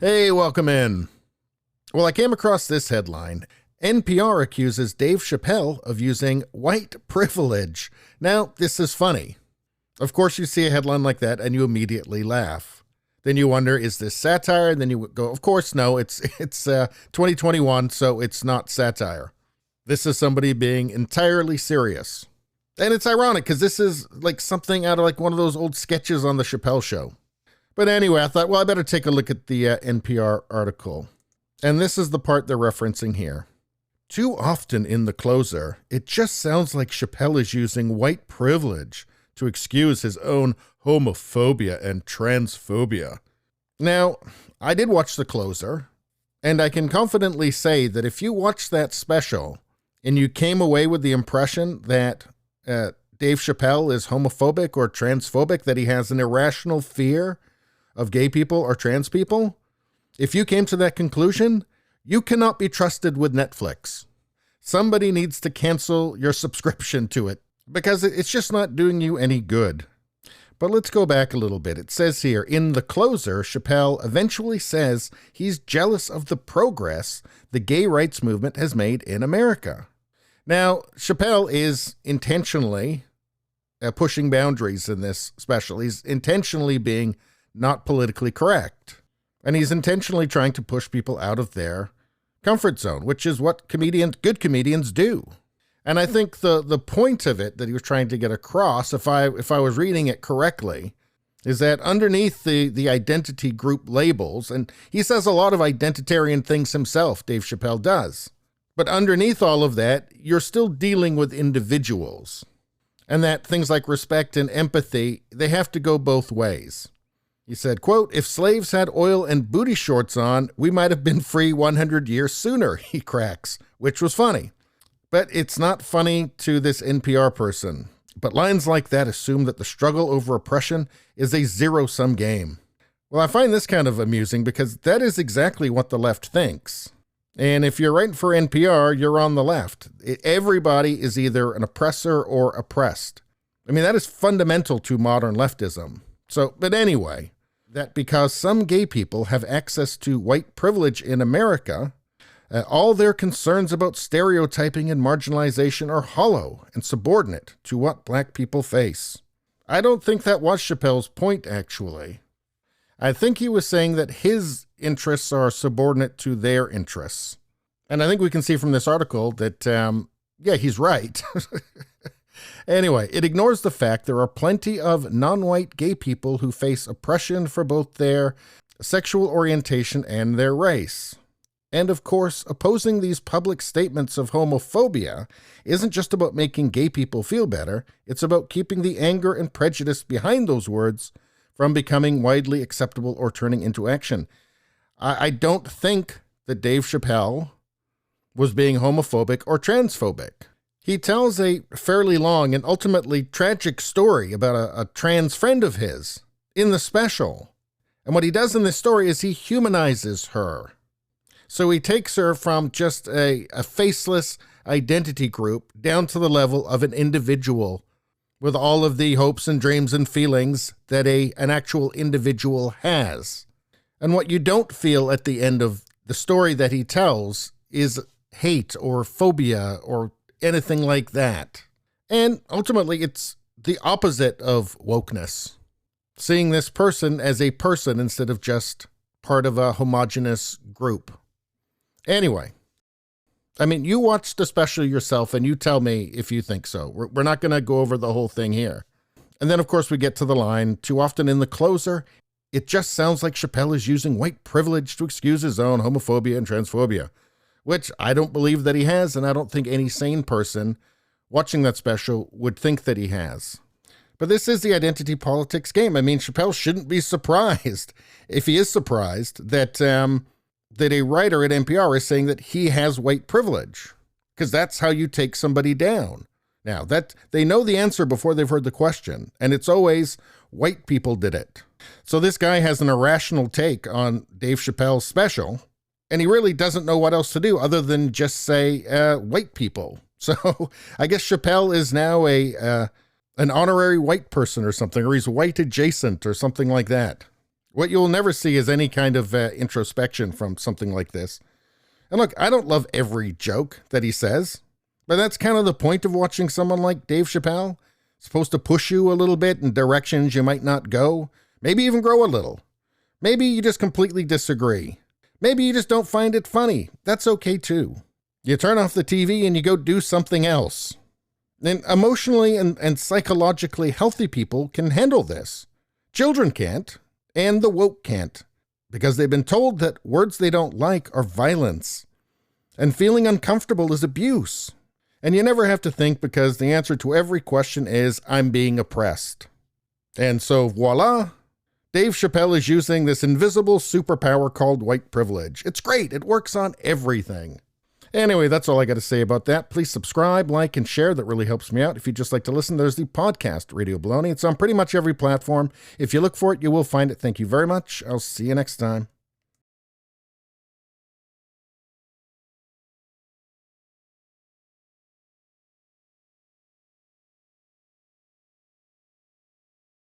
Hey, welcome in. Well, I came across this headline. NPR accuses Dave Chappelle of using white privilege. Now, this is funny. Of course, you see a headline like that and you immediately laugh. Then you wonder, is this satire? And then you go, of course, no, it's 2021, so it's not satire. This is somebody being entirely serious. And it's ironic because this is like something out of like one of those old sketches on the Chappelle Show. But anyway, I thought, well, I better take a look at the NPR article. And this is the part they're referencing here. Too often in the closer, it just sounds like Chappelle is using white privilege to excuse his own homophobia and transphobia. Now, I did watch the closer, and I can confidently say that if you watched that special and you came away with the impression that Dave Chappelle is homophobic or transphobic, that he has an irrational fear of gay people or trans people, if you came to that conclusion, you cannot be trusted with Netflix. Somebody needs to cancel your subscription to it because it's just not doing you any good. But let's go back a little bit. It says here, in the closer, Chappelle eventually says he's jealous of the progress the gay rights movement has made in America. Now, Chappelle is intentionally pushing boundaries in this special. He's intentionally being not politically correct. And he's intentionally trying to push people out of their comfort zone, which is what good comedians do. And I think the point of it that he was trying to get across, if I was reading it correctly, is that underneath the identity group labels, and he says a lot of identitarian things himself, Dave Chappelle does, but underneath all of that, you're still dealing with individuals. And that things like respect and empathy, they have to go both ways. He said, quote, "If slaves had oil and booty shorts on, we might have been free 100 years sooner," he cracks, which was funny. But it's not funny to this NPR person. But lines like that assume that the struggle over oppression is a zero-sum game. Well, I find this kind of amusing because that is exactly what the left thinks. And if you're writing for NPR, you're on the left. Everybody is either an oppressor or oppressed. I mean, that is fundamental to modern leftism. So, but anyway, that because some gay people have access to white privilege in America, all their concerns about stereotyping and marginalization are hollow and subordinate to what black people face. I don't think that was Chappelle's point, actually. I think he was saying that his interests are subordinate to their interests. And I think we can see from this article that, he's right. Anyway, it ignores the fact there are plenty of non-white gay people who face oppression for both their sexual orientation and their race. And of course, opposing these public statements of homophobia isn't just about making gay people feel better, it's about keeping the anger and prejudice behind those words from becoming widely acceptable or turning into action. I don't think that Dave Chappelle was being homophobic or transphobic. He tells a fairly long and ultimately tragic story about a trans friend of his in the special. And what he does in this story is he humanizes her. So he takes her from just a faceless identity group down to the level of an individual with all of the hopes and dreams and feelings that an actual individual has. And what you don't feel at the end of the story that he tells is hate or phobia or anything like that. And ultimately, it's the opposite of wokeness. Seeing this person as a person instead of just part of a homogenous group. Anyway, I mean, you watch the special yourself and you tell me if you think so. We're not going to go over the whole thing here. And then, of course, we get to the line, too often in the closer, it just sounds like Chappelle is using white privilege to excuse his own homophobia and transphobia. Which I don't believe that he has, and I don't think any sane person watching that special would think that he has. But this is the identity politics game. I mean, Chappelle shouldn't be surprised, if he is surprised, that a writer at NPR is saying that he has white privilege, because that's how you take somebody down. Now, that they know the answer before they've heard the question, and it's always white people did it. So this guy has an irrational take on Dave Chappelle's special, and he really doesn't know what else to do other than just say white people. So I guess Chappelle is now an honorary white person or something, or he's white adjacent or something like that. What you'll never see is any kind of introspection from something like this. And look, I don't love every joke that he says, but that's kind of the point of watching someone like Dave Chappelle. It's supposed to push you a little bit in directions you might not go, maybe even grow a little. Maybe you just completely disagree. Maybe you just don't find it funny. That's okay too. You turn off the TV and you go do something else. And emotionally and psychologically healthy people can handle this. Children can't, and the woke can't, because they've been told that words they don't like are violence, and feeling uncomfortable is abuse. And you never have to think, because the answer to every question is, I'm being oppressed. And so voila, Dave Chappelle is using this invisible superpower called white privilege. It's great. It works on everything. Anyway, that's all I got to say about that. Please subscribe, like, and share. That really helps me out. If you'd just like to listen, there's the podcast, Radio Baloney. It's on pretty much every platform. If you look for it, you will find it. Thank you very much. I'll see you next time.